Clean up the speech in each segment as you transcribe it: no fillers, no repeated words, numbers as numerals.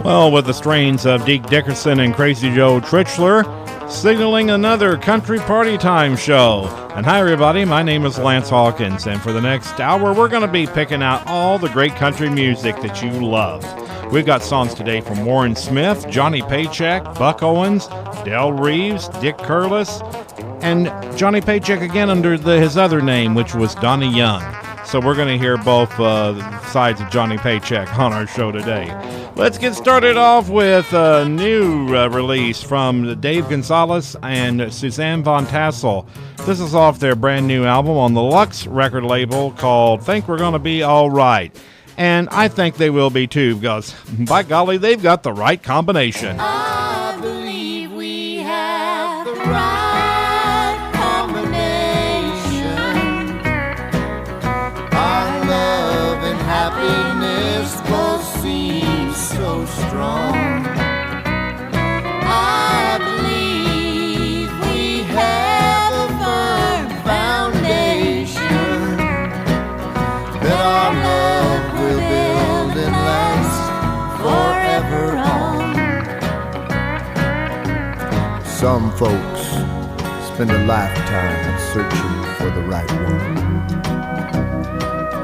Well, with the strains of Deke Dickerson and Crazy Joe Tritchler, signaling another Country Party Time show. And hi, everybody, my name is Lance Hawkins, and for the next hour, we're going to be picking out all the great country music that you love. We've got songs today from Warren Smith, Johnny Paycheck, Buck Owens, Del Reeves, Dick Curless, and Johnny Paycheck again under his other name, which was Donnie Young. So we're going to hear both sides of Johnny Paycheck on our show today. Let's get started off with a new release from Dave Gonzalez and Suzanne Von Tassel. This is off their brand new album on the Lux record label called Think We're Gonna Be All Right. And I think they will be too, because by golly, they've got the right combination. I believe we have the right combination. Our love and happiness both seem so strong. I believe we have a firm foundation that our love will build and last forever on. Some folks spend a lifetime searching for the right one,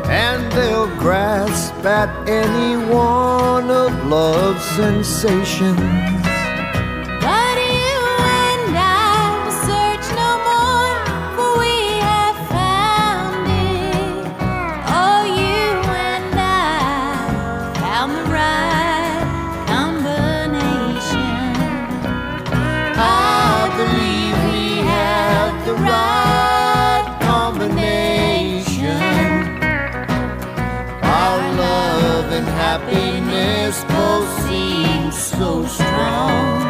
and they'll grasp at any one of love's sensations. But you and I will search no more, for we have found it. Oh, you and I found the right combination. I believe we have the right combination. Our love and happiness both seem so strong.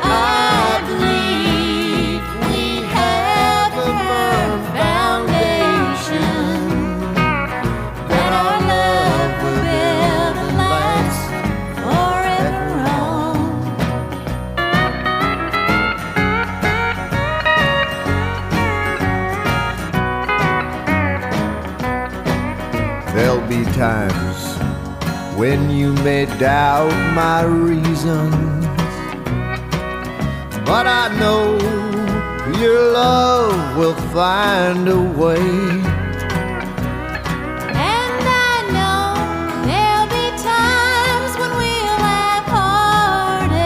I believe we have a firm foundation that our love will build and last forever on. There'll be times when you may doubt my reasons, but I know your love will find a way. And I know there'll be times when we'll have heartaches,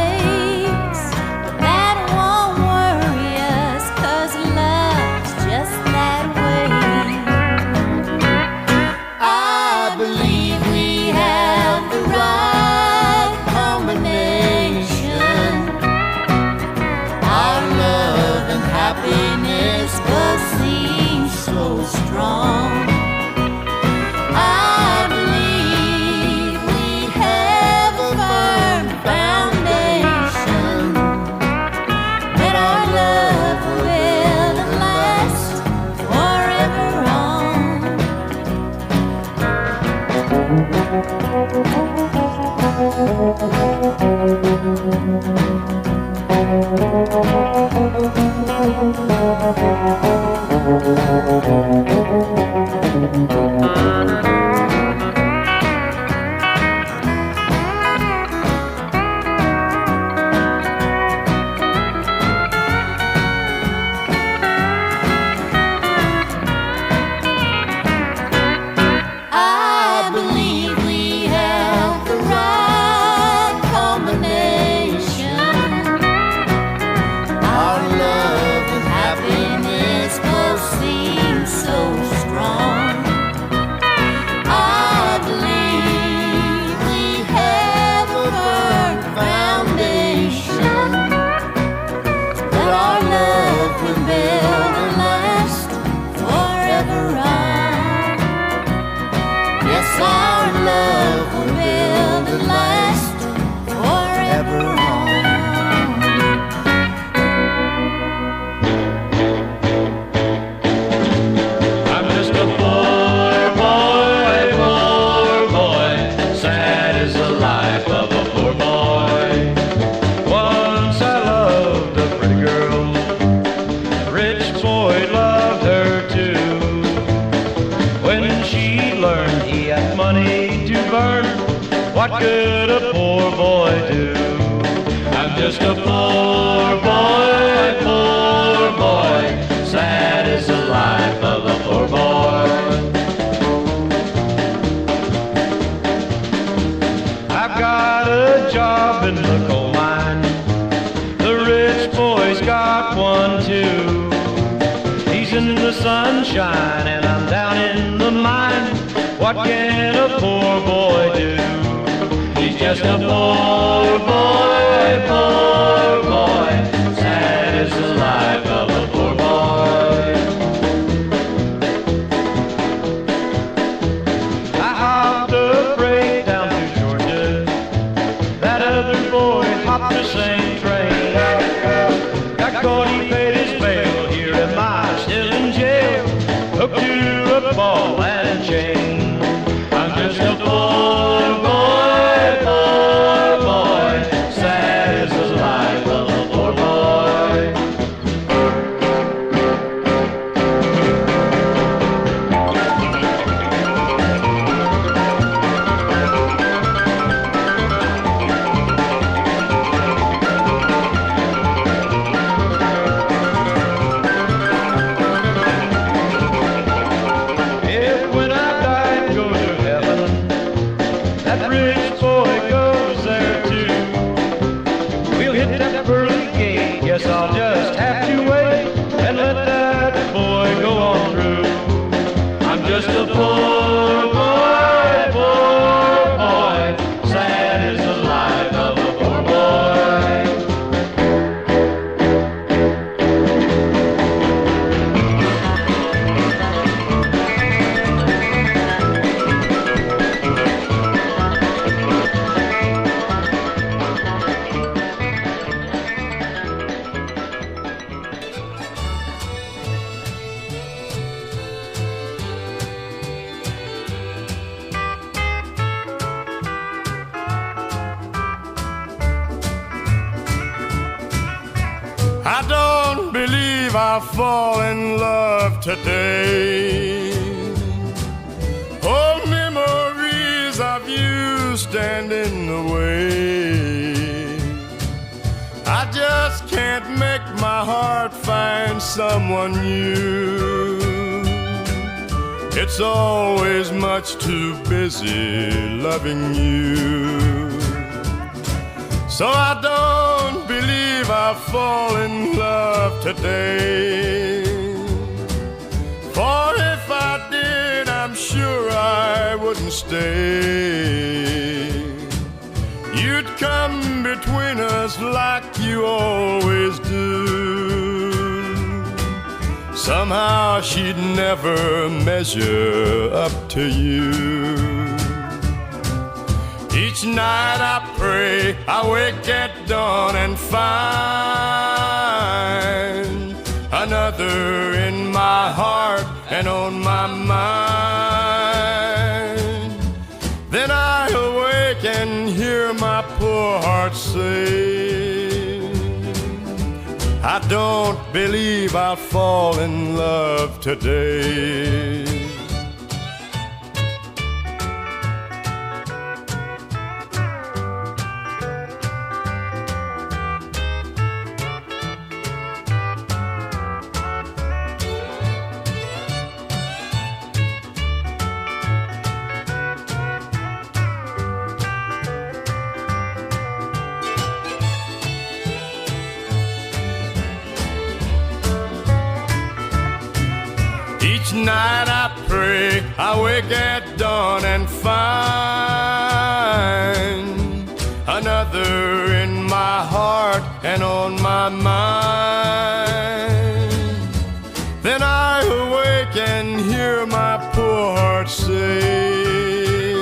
but that won't worry us, 'cause love's just that way. I believe we have the right combination. Our love and happiness both seem so strong. I believe we have a firm foundation that our love will build and last forever on. boy do? I'm just a poor boy, sad is the life of a poor boy. I've got a job in the coal mine, the rich boy's got one too. He's in the sunshine and I'm down in the mine. What can a poor boy do? He's just a poor boy, sad is the life of a poor boy. I hopped a freight down to Georgia, that other boy hopped the same train. Got caught, he paid his bail, here am I still in jail, hooked to a ball and chain. I'm just a poor boy, sad is the life of a poor boy. If when I die go to heaven, that rich boy goes there too. We'll hit that pearly gate, guess I'll just have to wait and let that boy go on through. I'm just a poor boy, sad is the life of a poor boy. I don't believe I'll fall in love today. Old memories of you stand in the way. I just can't make my heart find someone new. It's always much too busy loving you. So I don't believe I'll fall in love today. For if I did, I'm sure I wouldn't stay. You'd come between us like you always do. Somehow she'd never measure up to you. Each night I pray, I wake at dawn and find another in my heart and on my mind. Then I awake and hear my poor heart say, I don't believe I'll fall in love today. Each night I pray, I wake at dawn and find another in my heart and on my mind. Then I awake and hear my poor heart say,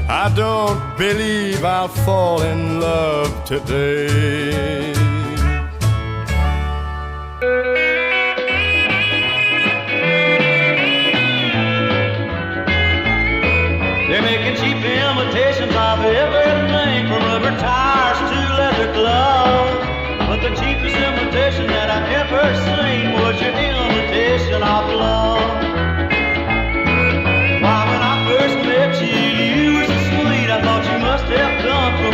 I don't believe I'll fall in love today. They're making cheap imitations of everything from rubber tires to leather gloves. But the cheapest imitation that I've ever seen was your imitation of love. Why, when I first met you, you were so sweet, I thought you must have come from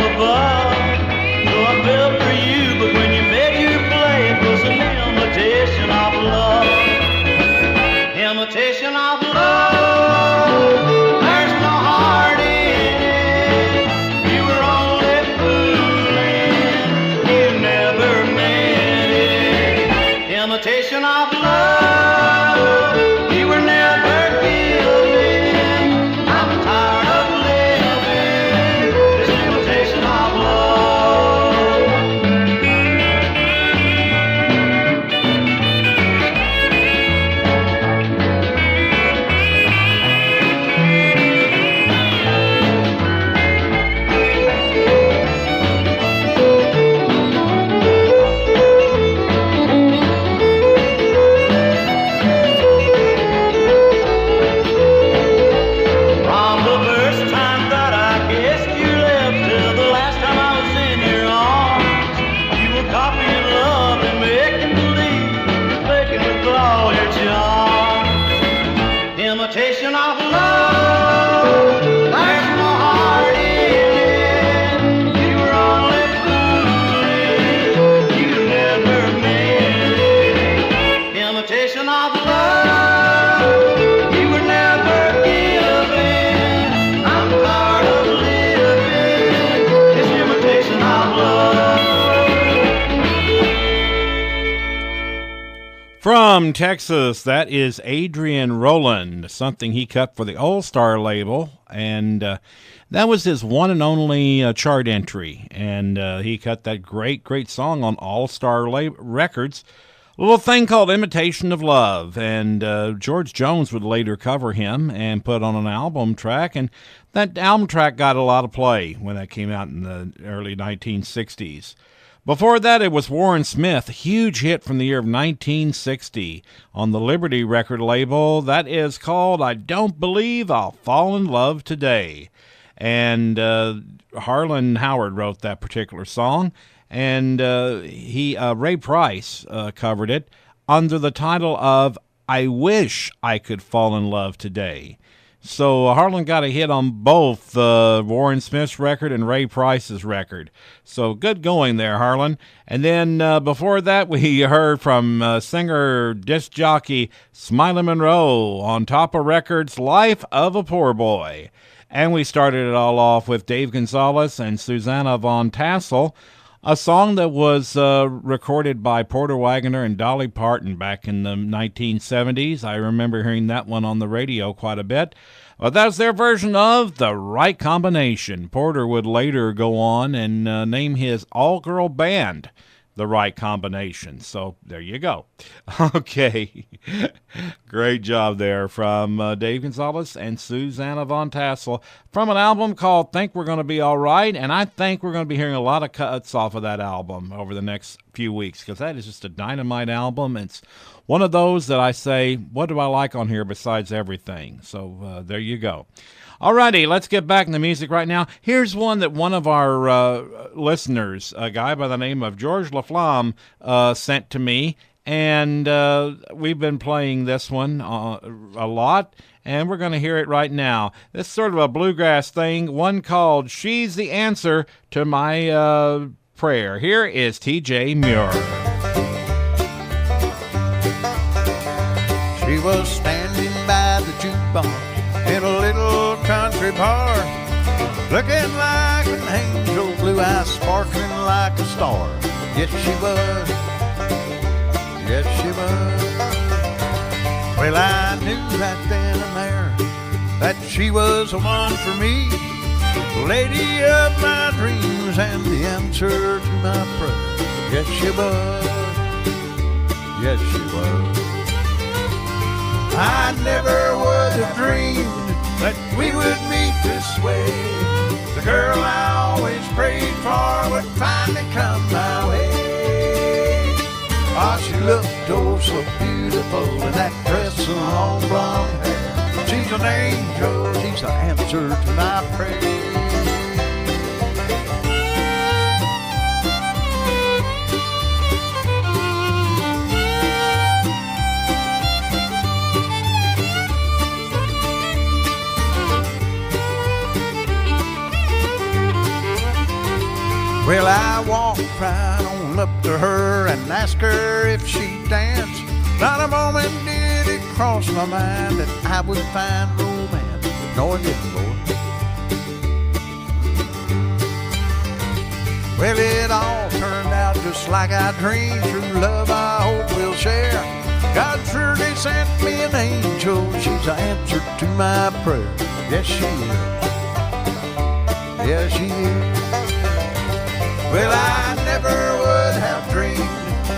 all your charm. Imitation of love, there's no heart in it. You were only fooling, you never meant it. Imitation of love, you were never giving. I'm tired of living this imitation of love. From Texas, that is Adrian Rowland, something he cut for the All Star label, and that was his one and only chart entry, and he cut that great song on All Star Records, a little thing called Imitation of Love, and George Jones would later cover him and put on an album track, and that album track got a lot of play when that came out in the early 1960s. Before that, it was Warren Smith, a huge hit from the year of 1960 on the Liberty record label. That is called I Don't Believe I'll Fall in Love Today. And Harlan Howard wrote that particular song, and Ray Price covered it under the title of I Wish I Could Fall in Love Today. So Harlan got a hit on both Warren Smith's record and Ray Price's record. So good going there, Harlan. And then before that, we heard from singer, disc jockey Smiley Monroe on Top of Records' Life of a Poor Boy. And we started it all off with Dave Gonzalez and Susanna Von Tassel, a song that was recorded by Porter Wagoner and Dolly Parton back in the 1970s. I remember hearing that one on the radio quite a bit. But that's their version of The Right Combination. Porter would later go on and name his all-girl band The Right Combination. So there you go. Okay. Great job there from Dave Gonzalez and Susanna Von Tassel from an album called Think We're Gonna Be All Right. And I think we're going to be hearing a lot of cuts off of that album over the next few weeks, because that is just a dynamite album. It's one of those that I say, what do I like on here besides everything? So there you go. Alrighty, let's get back in the music right now. Here's one that one of our listeners, a guy by the name of George LaFlamme, sent to me. And we've been playing this one a lot, and we're going to hear it right now. This is sort of a bluegrass thing, one called She's the Answer to My Prayer. Here is T.J. Muir. She was standing by the jukebox in a little country bar, looking like an angel, blue eyes sparkling like a star. Yes, she was. Yes, she was. Well, I knew right then and there that she was the one for me, lady of my dreams and the answer to my prayer. Yes, she was. Yes, she was. I never would have dreamed that we would meet this way. The girl I always prayed for would finally come my way. Oh, she looked oh so beautiful in that dress and long blonde hair. She's an angel, she's the answer to my prayer. Well, I walked right on up to her and asked her if she'd dance. Not a moment did it cross my mind that I would find romance. No, it didn't, boy. Well, it all turned out just like I dreamed. True love I hope we'll share. God surely sent me an angel. She's the answer to my prayer. Yes, she is. Yes, she is. Well, I never would have dreamed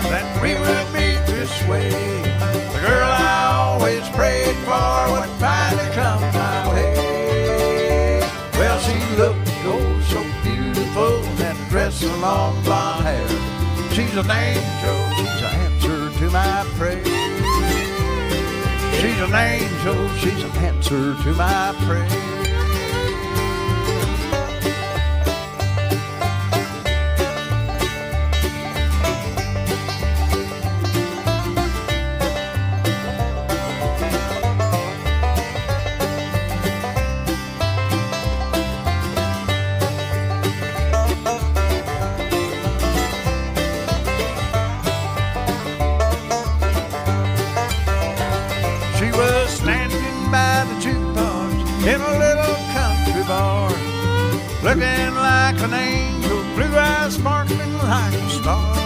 that we would meet this way. The girl I always prayed for would finally come my way. Well, she looked oh so beautiful in that dress and long blonde hair. She's an angel, she's the answer to my prayer. She's an angel, she's an answer to my prayer. she was standing by the jukebox in a little country bar, looking like an angel, blue eyes sparkling like a star.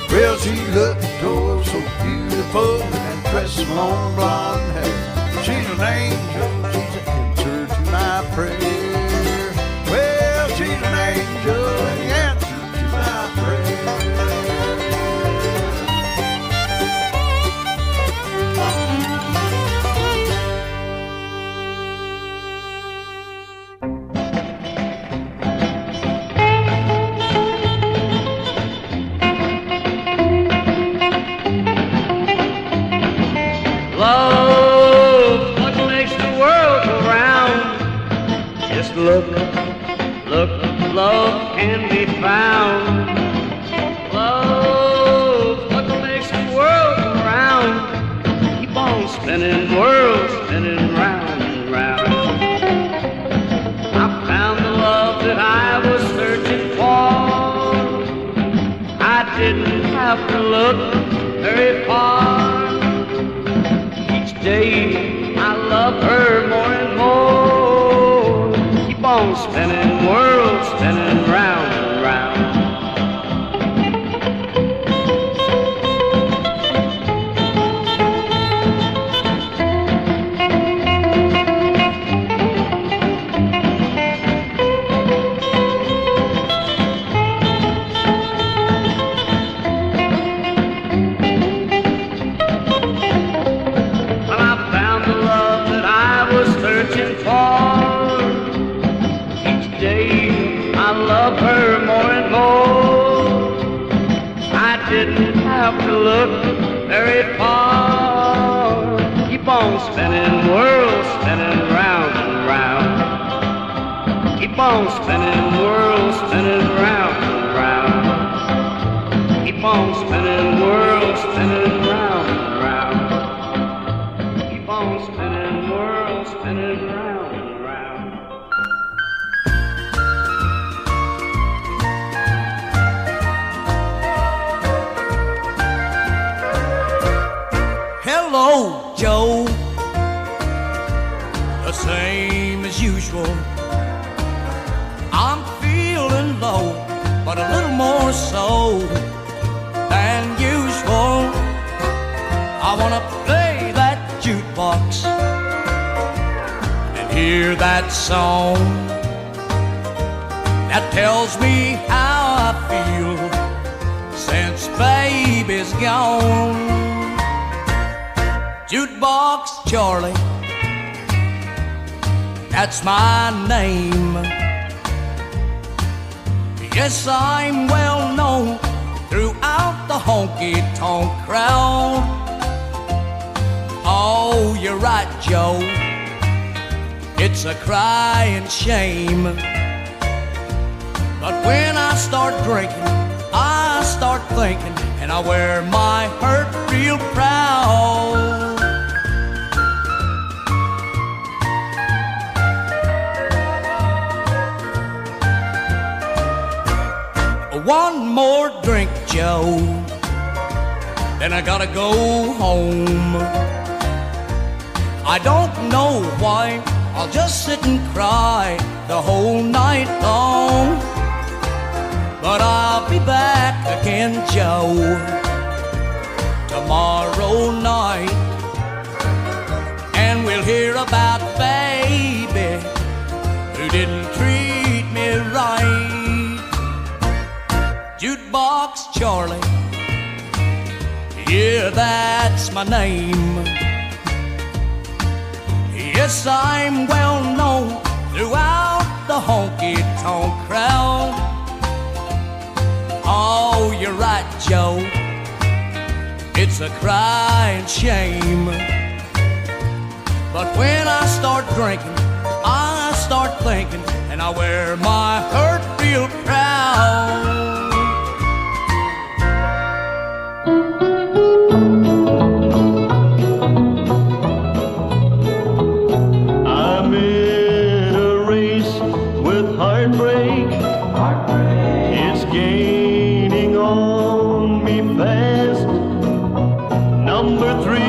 Well, she looked oh so beautiful and dressed in long blonde hair. She's an angel, she's an answer to my prayer. Well, she's an angel and the answer to my prayer. Love, what makes the world go round? Just look, look, love can be found. Love, what makes the world go round? Keep on spinning, world spinning round and round. I found the love that I was searching for. I didn't have to look very far. Day, I love her more and more. Keep on spinning, world spinning round and round. Her more and more. I didn't have to look very far. Keep on spinning, world spinning round and round. Keep on spinning, world spinning round and round. Keep on spinning, world spinning round and round. Keep on spinning, world spinning round and round. Hello, Joe. The same as usual. I'm feeling low, but a little more so than usual. I wanna play that jukebox and hear that song that tells me how I feel since baby's gone. Jukebox Charlie, that's my name. Yes, I'm well known throughout the honky-tonk crowd. Oh, you're right, Joe, it's a crying shame. But when I start drinking, I start thinking, and I wear my hurt real proud. One more drink, Joe, then I gotta go home. I don't know why, I'll just sit and cry the whole night long. But I'll be back again, Joe, tomorrow night, and we'll hear about baby who didn't treat me right. Jukebox Charlie, yeah, that's my name. Yes, I'm well known throughout the honky-tonk crowd. Oh, you're right, Joe, it's a crying shame. But when I start drinking, I start thinking, and I wear my hurt real proud. I'm in a race with heartbreak. It's gaining on me fast. Number 3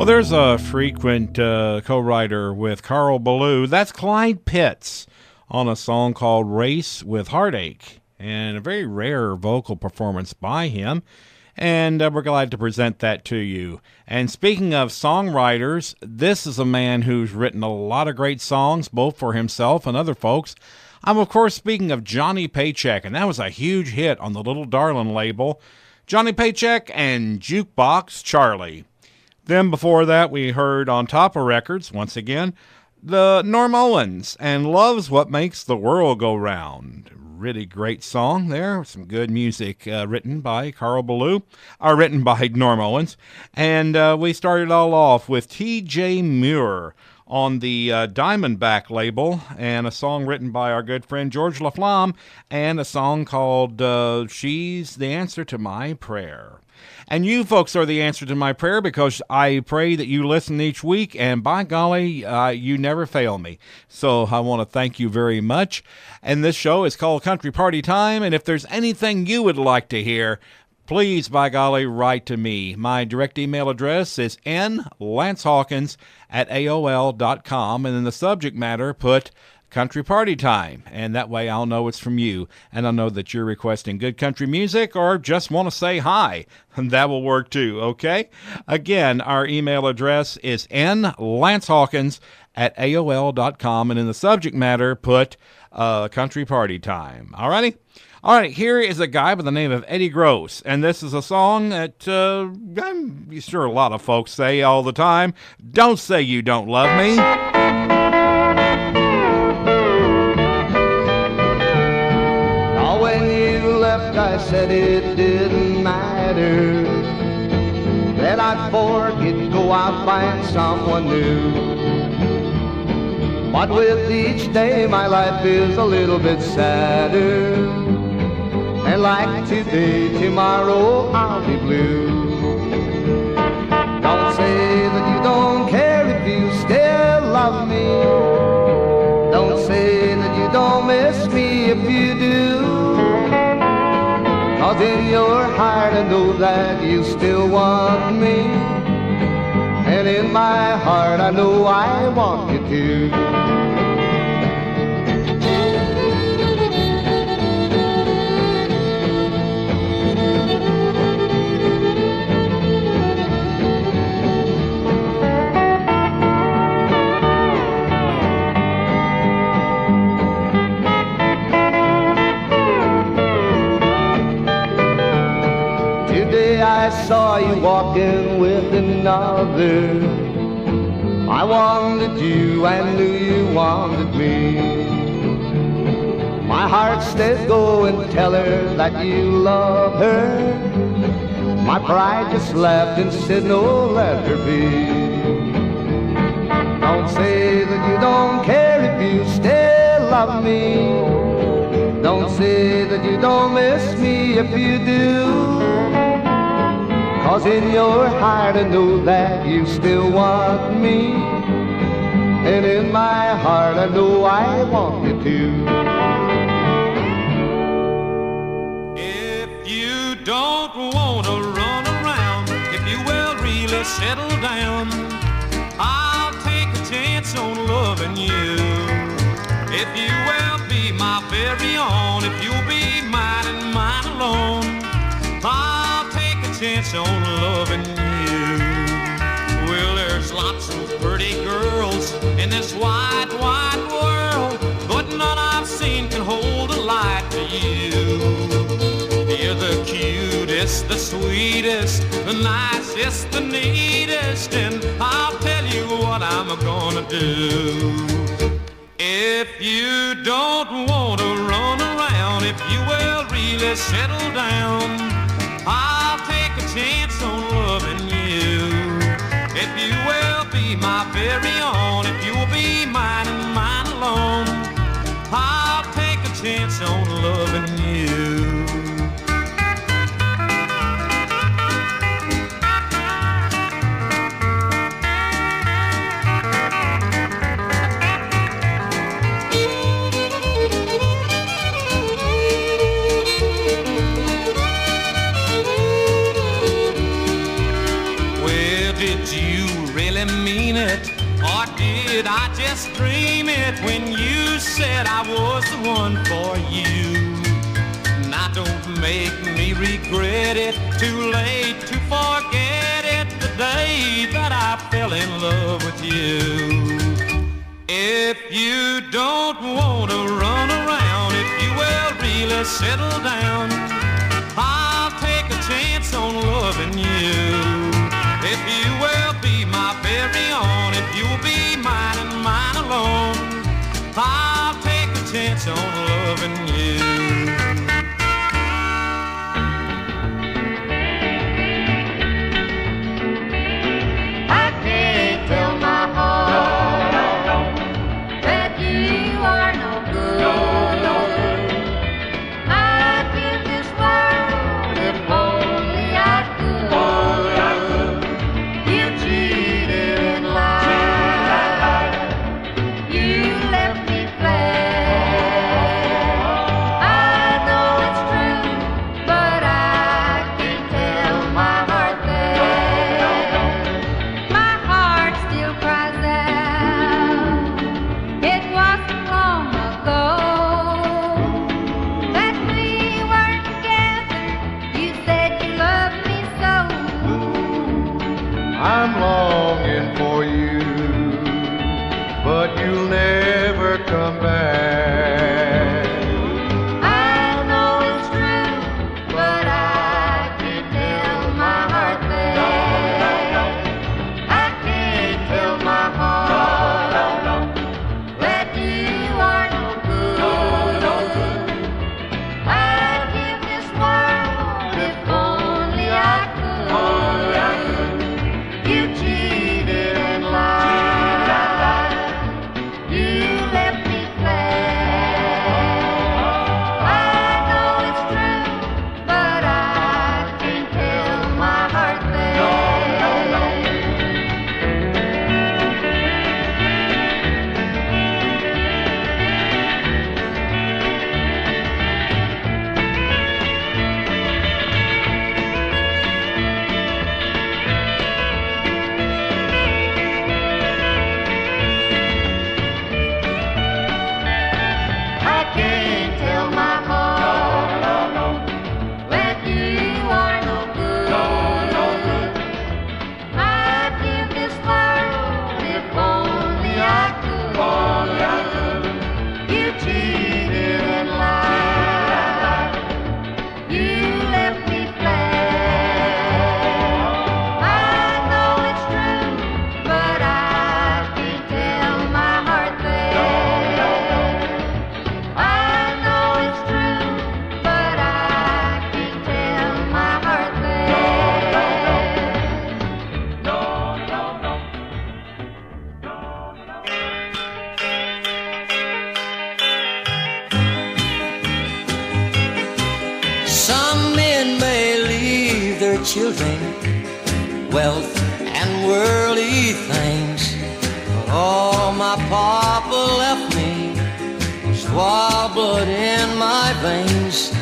Well, there's a frequent co-writer with Carl Ballou. That's Clyde Pitts on a song called Race with Heartache, and a very rare vocal performance by him. And we're glad to present that to you. And speaking of songwriters, this is a man who's written a lot of great songs, both for himself and other folks. I'm, of course, speaking of Johnny Paycheck, and that was a huge hit on the Little Darlin' label. Johnny Paycheck and Jukebox Charlie. Then before that, we heard on Topper Records, once again, the Norm Owens and Love's What Makes the World Go Round. Really great song there. Some good music written by Carl Ballou, written by Norm Owens. And we started all off with T.J. Muir on the Diamondback label, and a song written by our good friend George LaFlamme, and a song called She's the Answer to My Prayer. And you folks are the answer to my prayer, because I pray that you listen each week, and by golly, you never fail me. So I want to thank you very much. And this show is called Country Party Time, and if there's anything you would like to hear, please, by golly, write to me. My direct email address is nlancehawkins@aol.com, and in the subject matter, put Country Party Time, and that way I'll know it's from you, and I'll know that you're requesting good country music or just want to say hi, and that will work too, okay? Again, our email address is nlancehawkins@aol.com, and in the subject matter, put Country Party Time. Alrighty? Alright, here is a guy by the name of Eddie Gross, and this is a song that I'm sure a lot of folks say all the time. Don't say you don't love me. I said it didn't matter, that I'd forget, go out, find someone new. But with each day my life is a little bit sadder, and like today, tomorrow I'll be blue. Don't say that you don't care if you still love me. Don't say that you don't miss me if you do. 'Cause in your heart I know that you still want me, and in my heart I know I want you to. I saw you walking with another. I wanted you, I knew you wanted me. My heart said go and tell her that you love her. My pride just laughed and said no, let her be. Don't say that you don't care if you still love me. Don't say that you don't miss me if you do. 'Cause in your heart I know that you still want me, and in my heart I know I want you to. If you don't want to run around, if you will really settle down, I'll take a chance on loving you. If you will be my very own, if you'll be mine and mine alone, I'll take a chance on loving you. Well, there's lots of pretty girls in this wide, wide world, but none I've seen can hold a light to you. You're the cutest, the sweetest, the nicest, the neatest, and I'll tell you what I'm gonna do. If you don't want to run around, if you will really settle down, I'll take a chance on loving you. If you will be my very own, if you'll be mine and mine alone, I'll take a chance on loving you. last dream it when you said I was the one for you. Now don't make me regret it, too late to forget it, the day that I fell in love with you. If you don't want to run around, if you will really settle down, I'll take a chance on loving you. If you will be my very own, if you'll be mine and mine alone, I'll take a chance on loving you. I can't tell my heart that you are no good. I'd give this world if only I could. You cheated and lied. You left me flat. I know it's true, but I can't tell my heart that. My heart still cries out. It wasn't long ago that we were together. You said you loved me so. I'm longing for you, but you'll never come back. I know it's true, but I can't tell my heart that. I can't tell my heart that you are no good. I'd give this world if only I could. You cheated and lied. You left me flat. I know it's true, but I can't tell my heart that. I can't tell my heart that you are no good. I'd give this world if only I could. You cheated and lied. You left me flat. I know it's true, but I can't tell my heart that. I know it's true, but I can't tell my heart that. Some men may leave their children wealth and worldly things, but all my papa left me was wild blood in my veins.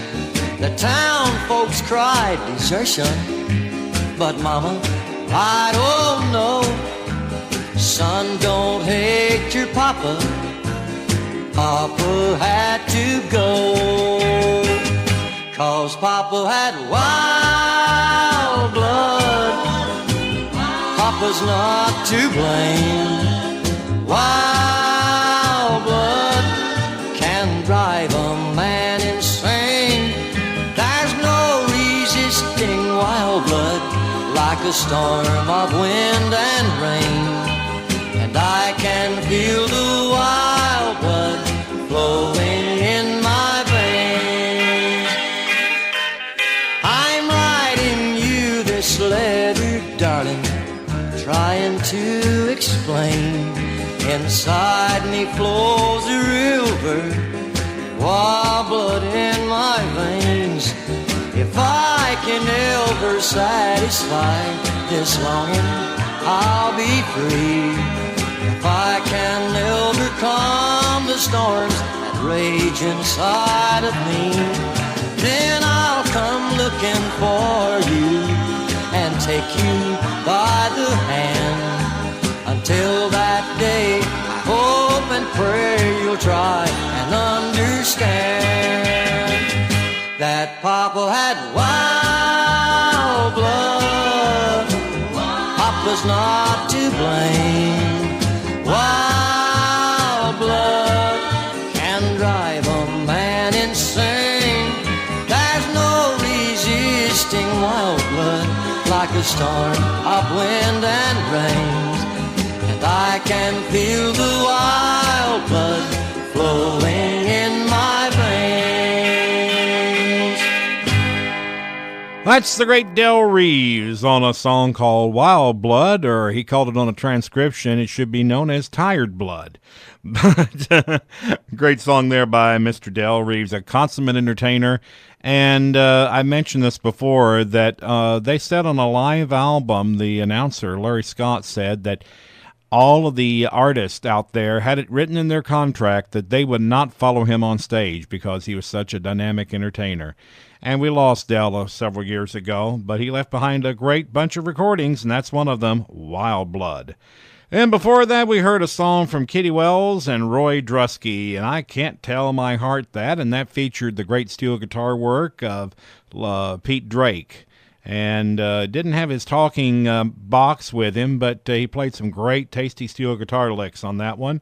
The town folks cried desertion, but mama, I don't know. Son, don't hate your papa. Papa had to go. 'Cause Papa had wild blood. Papa's not to blame. Wild blood can drive a man insane. There's no resisting wild blood like a storm of wind and rain. And I can feel the wild blood flowing in my veins. I'm writing you this letter, darling, trying to explain. Inside me flows a river, wild blood in my veins. If I can ever satisfy this longing, I'll be free. If I can overcome the storms that rage inside of me, then I'll come looking for you and take you by the hand. Until that day, I hope pray you'll try and understand that Papa had wild blood. Papa's not to blame. Wild blood can drive a man insane. There's no resisting wild blood like a storm of wind and rain. And I can feel the wild blood flowing in my veins. That's the great Del Reeves on a song called Wild Blood, or he called it on a transcription, it should be known as Tired Blood. But great song there by Mr. Del Reeves, a consummate entertainer. And I mentioned this before, that they said on a live album, the announcer, Larry Scott, said that all of the artists out there had it written in their contract that they would not follow him on stage because he was such a dynamic entertainer. And we lost Del several years ago, but he left behind a great bunch of recordings, and that's one of them, Wild Blood. And before that, we heard a song from Kitty Wells and Roy Drusky, and I Can't Tell My Heart That, and that featured the great steel guitar work of Pete Drake. And didn't have his talking box with him, but he played some great, tasty steel guitar licks on that one.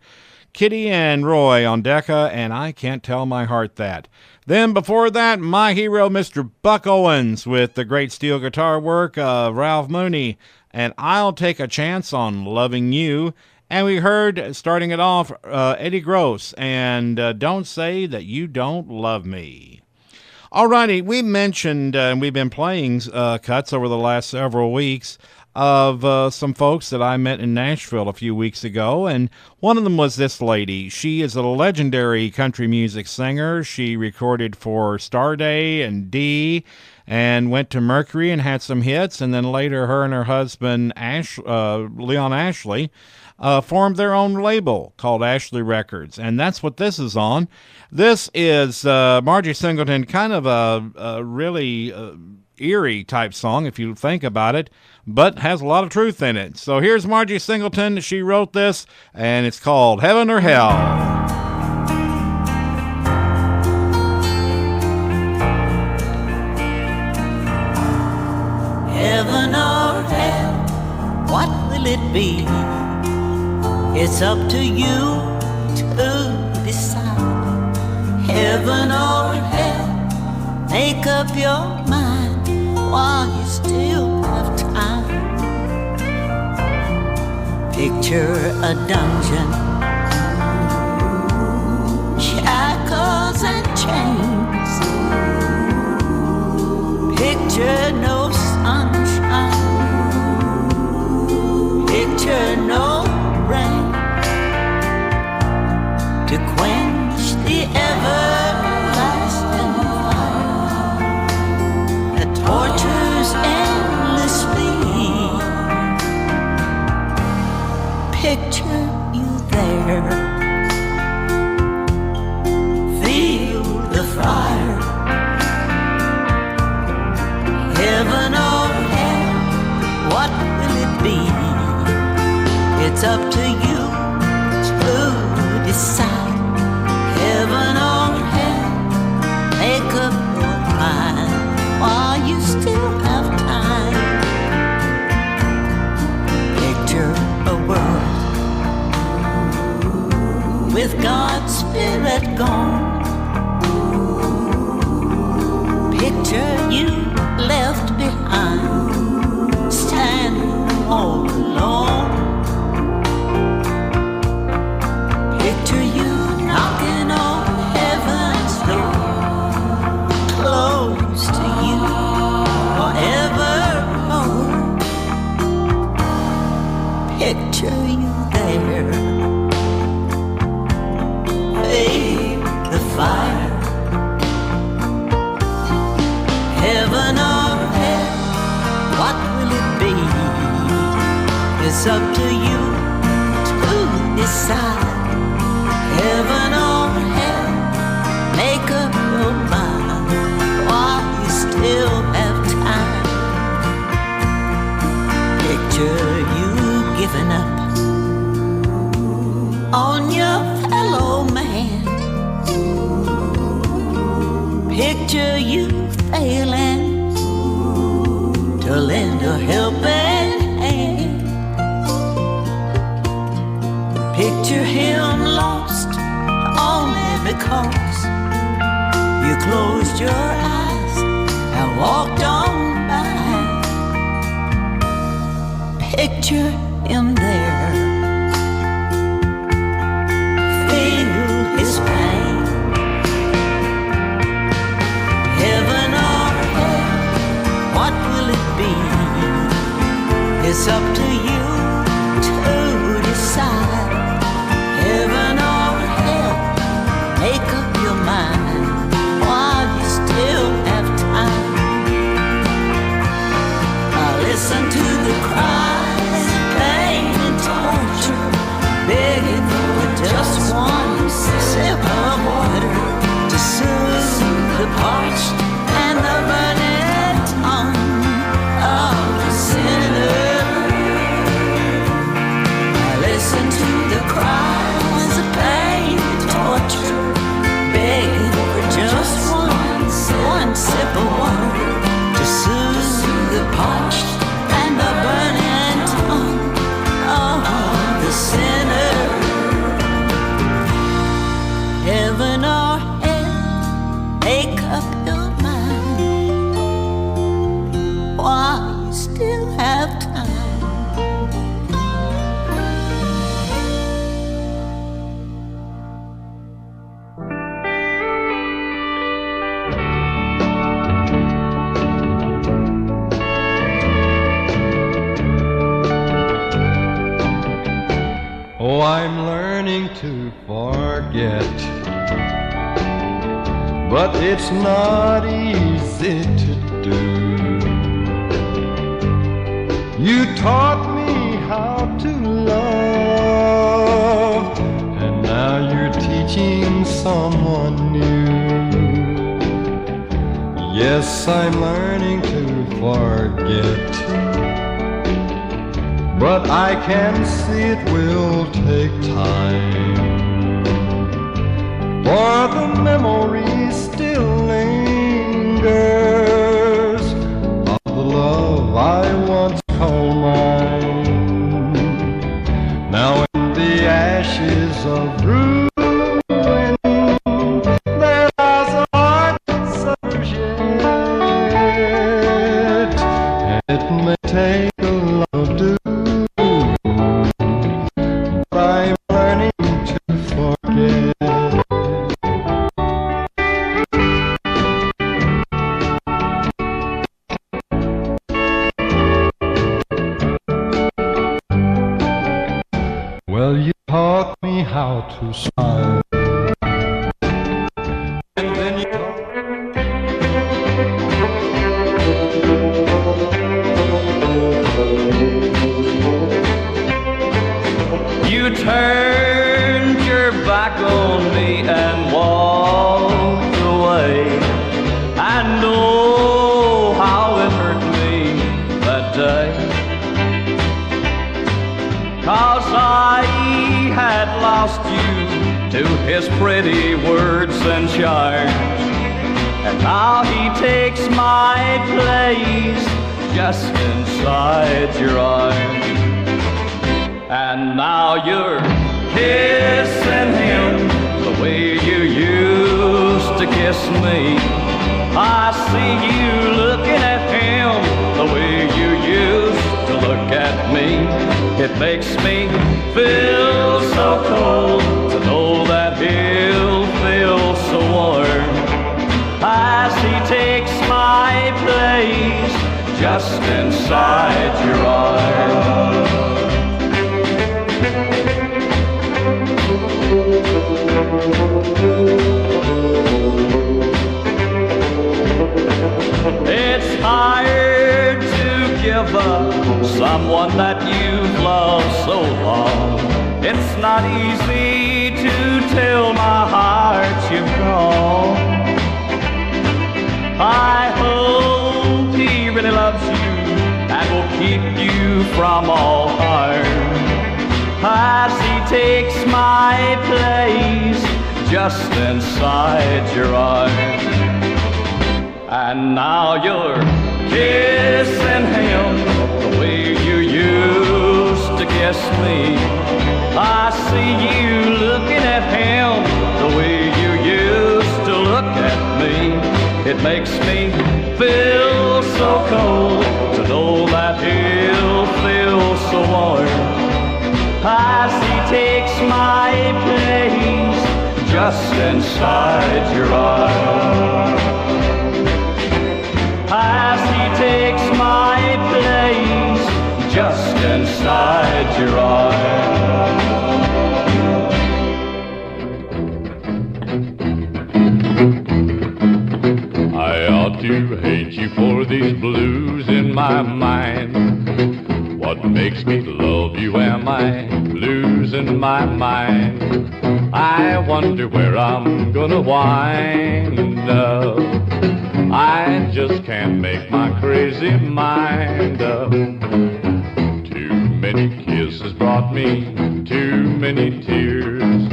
Kitty and Roy on Decca, and I Can't Tell My Heart That. Then before that, my hero, Mr. Buck Owens, with the great steel guitar work of Ralph Mooney, and I'll Take a Chance on Loving You. And we heard, starting it off, Eddie Gross, and Don't Say That You Don't Love Me. Alrighty, we mentioned, and we've been playing cuts over the last several weeks of some folks that I met in Nashville a few weeks ago, and one of them was this lady. She is a legendary country music singer. She recorded for Starday and Dee, and went to Mercury and had some hits, and then later her and her husband, Leon Ashley, formed their own label called Ashley Records, and that's what this is on. This is Margie Singleton, kind of a really eerie type song if you think about it, but has a lot of truth in it. So here's Margie Singleton. She wrote this, and it's called Heaven or Hell. Heaven or hell, what will it be? It's up to you to decide. Heaven or hell, make up your mind while you still have time. Picture a dungeon, shackles and chains. Picture no sunshine, picture no rain to quench the everlasting fire that tortures endlessly. Picture you there, feel the fire. Heaven or hell, what will it be? It's up to you to decide. Heaven or hell, make up your mind while you still have time. Picture a world with God's spirit gone. Picture you left behind, standing all alone. Picture you knocking on heaven's door, close to you forevermore. Picture you there, feel the fire. Heaven or hell, what will it be? It's up to you to decide. Heaven or hell, make up your mind while you still have time. Picture you giving up on your fellow Picture you failing to lend a helping hand. Picture him lost only because you closed your eyes and walked on by. Picture him there, feel his pain. Heaven or hell, what will it be? It's up to you to decide. Heaven or hell, make up your mind while you still have time. Listen to the cries of pain and torture, begging for just one sip of water to soothe the parched and the burning tongue of the sinner. Listen to the cries of pain and torture, begging for just one sip of water to soothe the parched and the burning tongue of the sinner. Heaven or hell, make up your mind while you still have time. Oh, I'm learning to forget, but it's not easy to do. You taught me how to love, and now you're teaching someone new. Yes, I'm learning to forget, but I can see it will take time, for the memory still lingers of the love I once called mine. Now in the ashes of ruin, there lies a heart that suffers yet, and it may take a lot to do. Well, you taught me how to smile, and then you turned your back on me and walked away. I know how it hurt me that day, 'cause I had lost you to his pretty words and charms, and now he takes my place just inside your arms. And now you're kissing him the way you used to kiss me. I see you looking at him the way you used to look at me. It makes me feel so cold to know that he'll feel so warm as he takes my place just inside your arms. It's hard to give up someone that you've loved so long. It's not easy to tell my heart you've gone. I hope he really loves you and will keep you from all harm as he takes my place just inside your arms. And now you're kissing him the way you used to kiss me. I see you looking at him the way you used to look at me. It makes me feel so cold to know that he'll feel so warm as he takes my place just inside your arms. As he takes my place just inside your arms. I ought to hate you for these blues in my mind. What makes me love you? Am I losing my mind? I wonder where I'm gonna wind up. I just can't make my crazy mind up. Too many kisses brought me too many tears.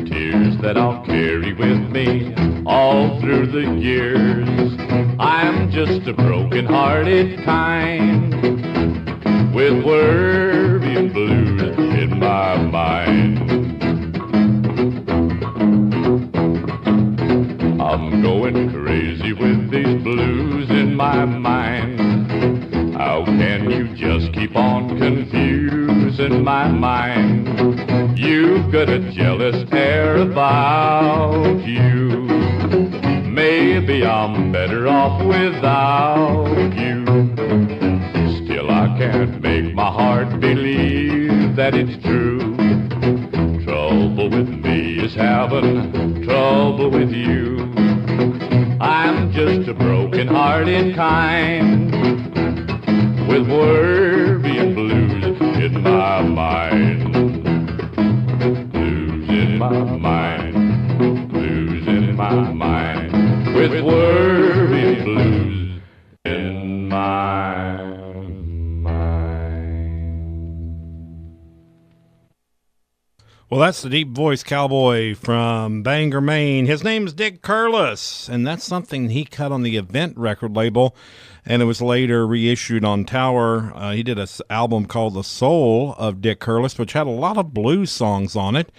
Tears that I'll carry with me all through the years. I'm just a broken-hearted kind with worry and blues in my mind. I'm going crazy with these blues in my mind. How can you just keep on confusing my mind? You've got a jealous air about you. Maybe I'm better off without you. Still I can't make my heart believe that it's true. Trouble with me is having trouble with you. I'm just a broken-hearted kind with worry and blues in my mind. Blues in my mind. Blues in my mind. With worry and blues in my Well, that's the deep voice cowboy from Bangor, Maine. His name's Dick Curless, and that's something he cut on the Event record label, and it was later reissued on Tower. He did an album called The Soul of Dick Curless, which had a lot of blues songs on it,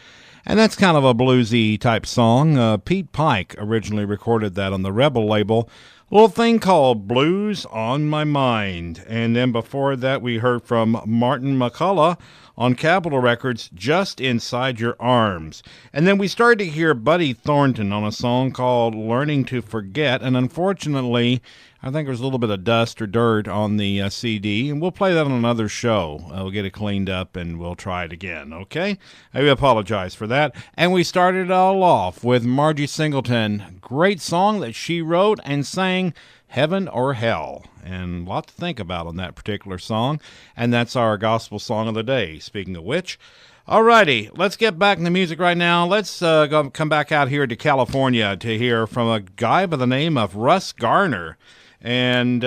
and that's kind of a bluesy type song. Pete Pike originally recorded that on the Rebel label. A little thing called Blues on My Mind. And then before that, we heard from Martin McCullough on Capitol Records, Just Inside Your Arms. And then we started to hear Buddy Thornton on a song called Learning to Forget. And unfortunately, I think there's a little bit of dust or dirt on the CD, and we'll play that on another show. We'll get it cleaned up, and we'll try it again, okay? I apologize for that. And we started it all off with Margie Singleton. Great song that she wrote and sang, Heaven or Hell. And a lot to think about on that particular song. And that's our gospel song of the day, speaking of which. Alrighty, let's get back in the music right now. Let's come back out here to California to hear from a guy by the name of Russ Garner. And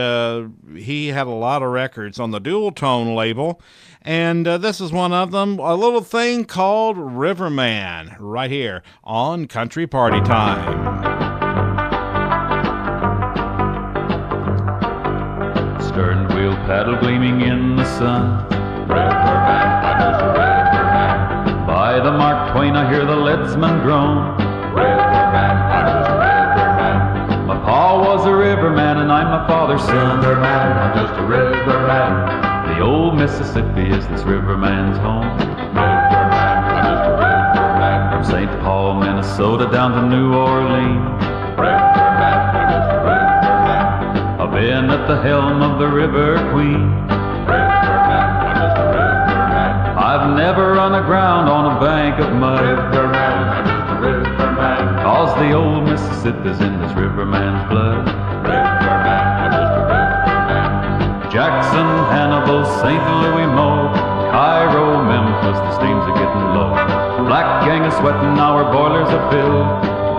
he had a lot of records on the Dual Tone label. And this is one of them, a little thing called Riverman, right here on Country Party Time. Stern wheel paddle gleaming in the sun. Riverman, I'm just a riverman. By the Mark Twain I hear the leadsman groan. Riverman, I'm just a riverman. My pa was a riverman and I'm my father's son. Riverman, I'm just a riverman. The old Mississippi is this riverman's home. Riverman, I'm just a riverman. From St. Paul, Minnesota down to New Orleans. Riverman, I'm just a riverman. I've been at the helm of the River Queen. Riverman, I'm just a riverman. I've never run aground on a bank of mud. Riverman, I'm just a riverman. Cause the old Mississippi's in this riverman's blood. Riverman, I'm just a riverman. Jackson, Hannibal, St. Louis, Mo, Cairo, Memphis, the steams are getting low. Black gang is sweating, our boilers are filled.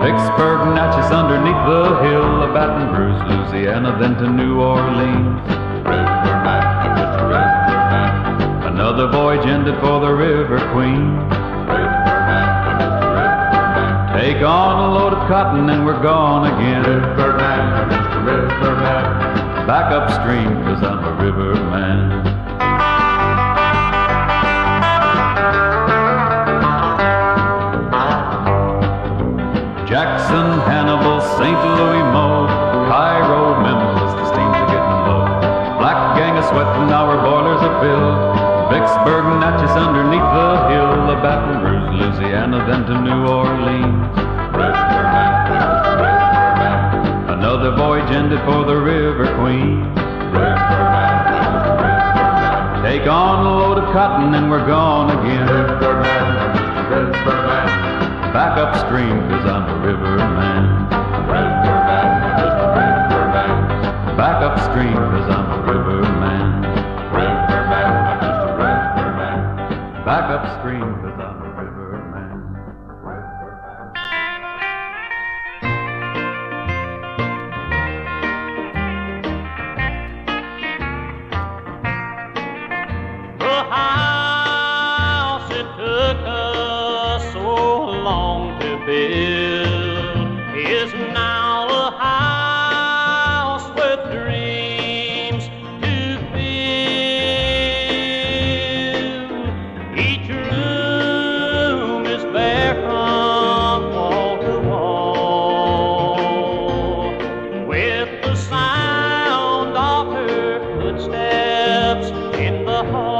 Vicksburg, Natchez underneath the hill of Baton Rouge, Louisiana, then to New Orleans. Riverman, I'm just a riverman. Another voyage ended for the River Queen. Riverman, I'm just a riverman. Take on a load of cotton and we're gone again. Riverman, Mr. Riverman. Back upstream, 'cause I'm a riverman. Jackson, Hannibal, St. Louis, Mo, Cairo, Memphis, the steams are getting low. Black gang is sweating, our boilers are filled. Vicksburg, Natchez underneath the hill. The Baton Rouge, Louisiana, then to New Orleans. Riverman, Riverman. Another voyage ended for the River Queen. Riverman, Riverman. Take on a load of cotton and we're gone again. Riverman, Riverman. Back upstream, 'cause I'm a riverman. Riverman, Mr. Riverman. Back upstream, 'cause I'm a riverman. Riverman, Mr. Riverman. Back upstream, 'cause I'm a riverman. The house it took us so long to build is now a house with dreams to fill. Each room is bare from wall to wall, with the sound of her footsteps in the hall.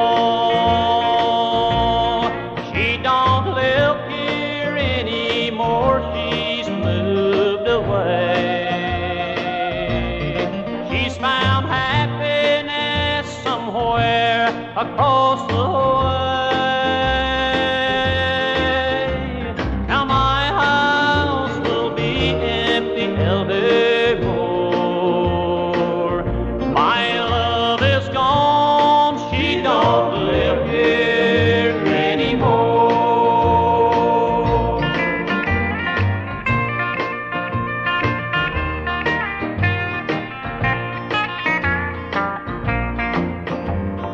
She don't live here anymore, she's moved away. She's found happiness somewhere across the way. Now my house will be empty evermore. My love is gone, she don't live here anymore.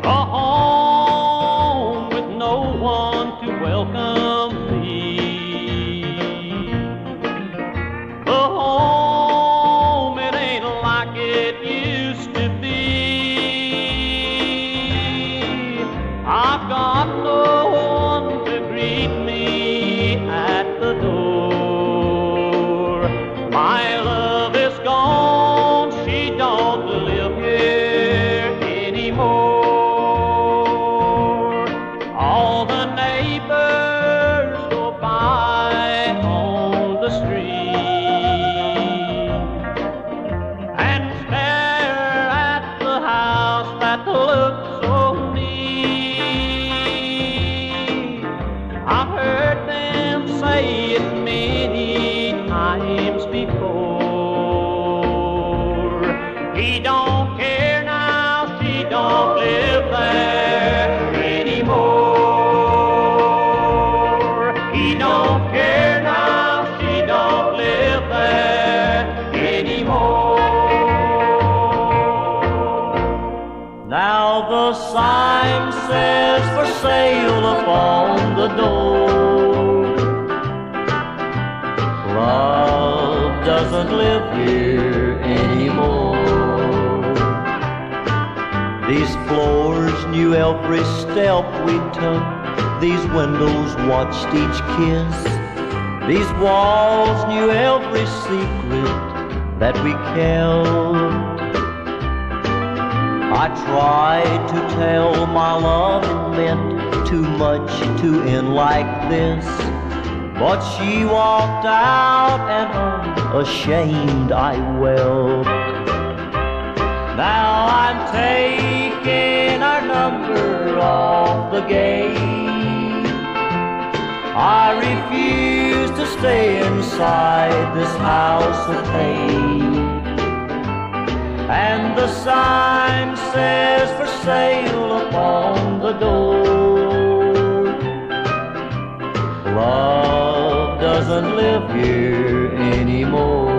A home with no one to welcome me. The home, it ain't like it used to be. I've got no one to greet me at the door. My love is gone, she don't live here anymore. All the neighbors go by on the street and stare at the house that looks so neat. I've heard them say it many times before. He don't care now, she don't live there anymore. He don't care now, she don't live there anymore. Now the sign says for sale upon the door. Love doesn't live here anymore. These floors knew every step we took. These windows watched each kiss. These walls knew every secret that we kept. I tried to tell my love it meant too much to end like this, but she walked out and unashamed I wept. Now I'm taking our number off the gate. I refuse to stay inside this house of hate. And the sign says for sale upon the door. Love doesn't live here anymore.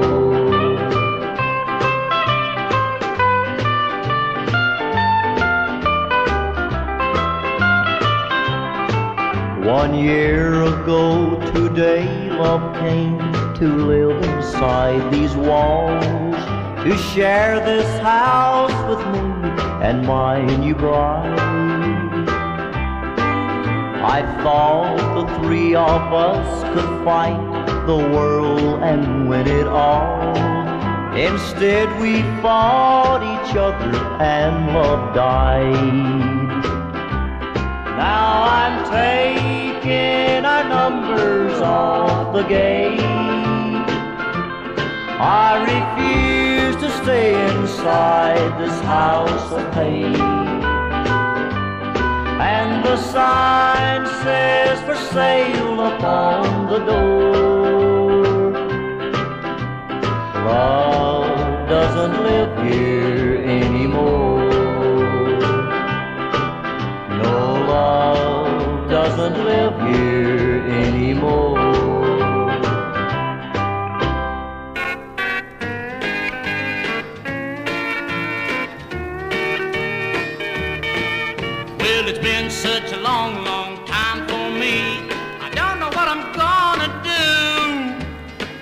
1 year ago today, love came to live inside these walls, to share this house with me and my new bride. I thought the three of us could fight the world and win it all. Instead we fought each other and love died. Now I'm taking our numbers off the gate. I refuse to stay inside this house of pain. And the sign says for sale upon the door. Love doesn't live here anymore. No, love doesn't live here anymore. Well, it's been such a long, long time for me. I don't know what I'm gonna do.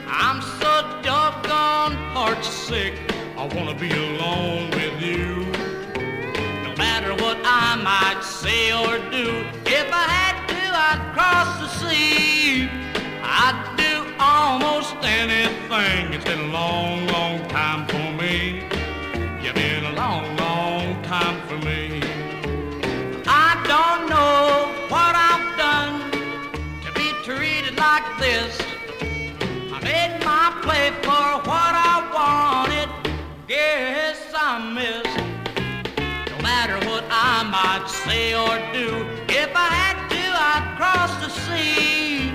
I'm so doggone parched sick. I wanna be alone with you. No matter what I might say or do, if I had to, I'd cross the sea. I'd do almost anything. It's been a long, long time for me. Yeah, been a long, long time for me. I don't know what I've done to be treated like this. I made my play for what I wanted. Guess I missed. No matter what I might say or do, if I had to, I'd cross the sea.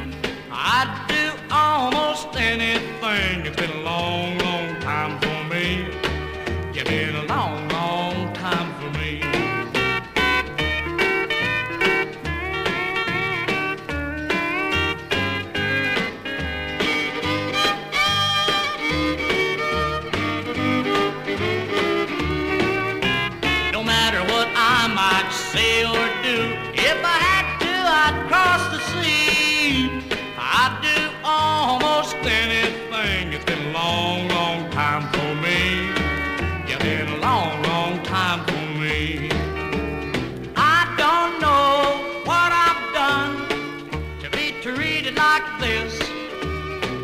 I'd do almost anything. It's been a long, long time for me. It's been a long, long time for me. Say or do, if I had to, I'd cross the sea. I'd do almost anything. It's been a long, long time for me. Yeah, been a long, long time for me. I don't know what I've done to be treated like this.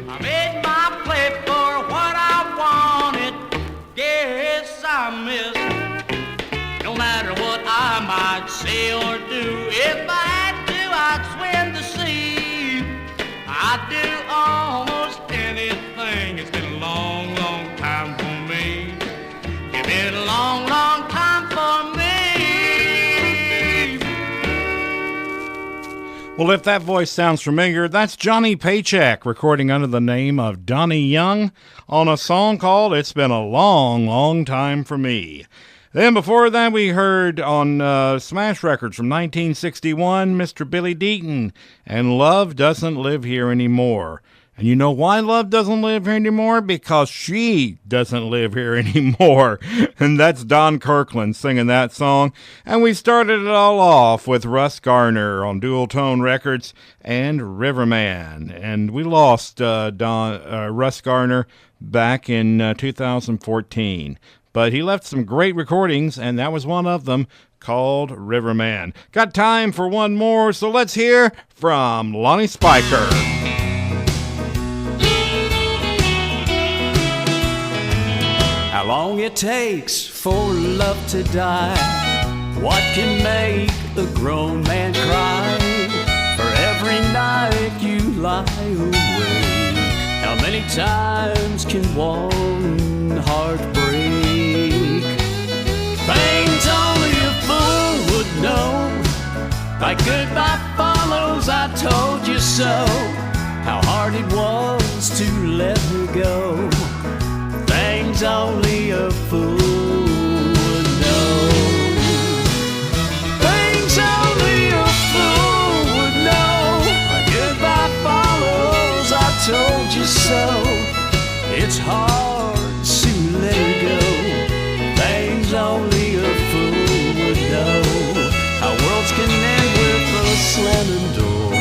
I made my play for what I wanted. Guess I missed. No matter what I might say or do, if I had to, I'd swim the sea. I'd do almost anything. It's been a long, long time for me. It's been a long, long time for me. Well, if that voice sounds familiar, that's Johnny Paycheck recording under the name of Donnie Young on a song called It's Been a Long, Long Time for Me. Then before that, we heard on Smash Records from 1961, Mr. Billy Deaton, and Love Doesn't Live Here Anymore. And you know why Love doesn't live here anymore? Because she doesn't live here anymore. And that's Don Kirkland singing that song. And we started it all off with Russ Garner on Dual Tone Records and Riverman. And we lost Russ Garner back in 2014. But he left some great recordings, and that was one of them, called Riverman. Got time for one more, so let's hear from Lonnie Spiker. How long it takes for love to die? What can make a grown man cry? For every night you lie awake, how many times can one heart break? Things only a fool would know. Like goodbye follows, I told you so. How hard it was to let her go. Things only a fool would know. Things only a fool would know. Like goodbye follows, I told you so. It's hard to let her go. Things only a fool would know. How worlds can end with a slamming door.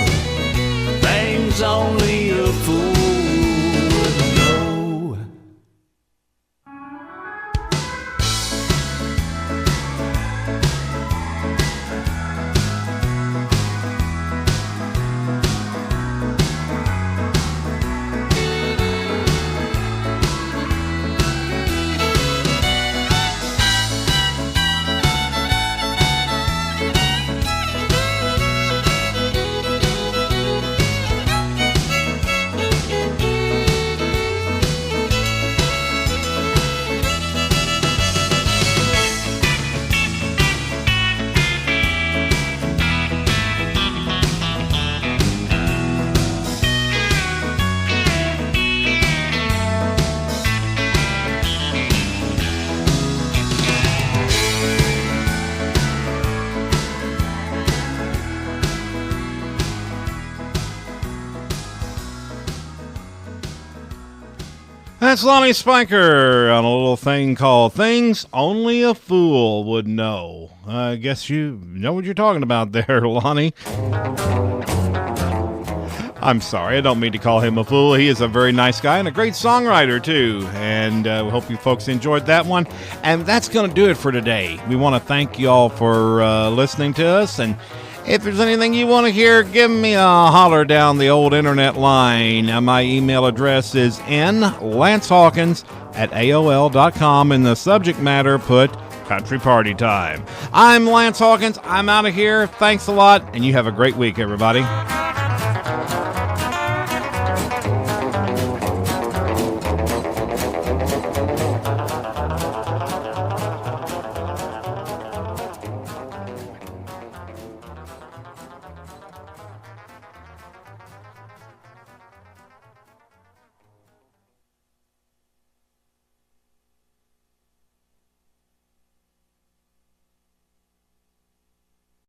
That's Lonnie Spiker on a little thing called Things Only a Fool Would Know. I guess you know what you're talking about there, Lonnie. I'm sorry, I don't mean to call him a fool. He is a very nice guy and a great songwriter, too. And we hope you folks enjoyed that one. And that's going to do it for today. We want to thank you all for listening to us. And if there's anything you want to hear, give me a holler down the old internet line. My email address is nlancehawkins@aol.com. In the subject matter, put Country Party Time. I'm Lance Hawkins. I'm out of here. Thanks a lot, and you have a great week, everybody.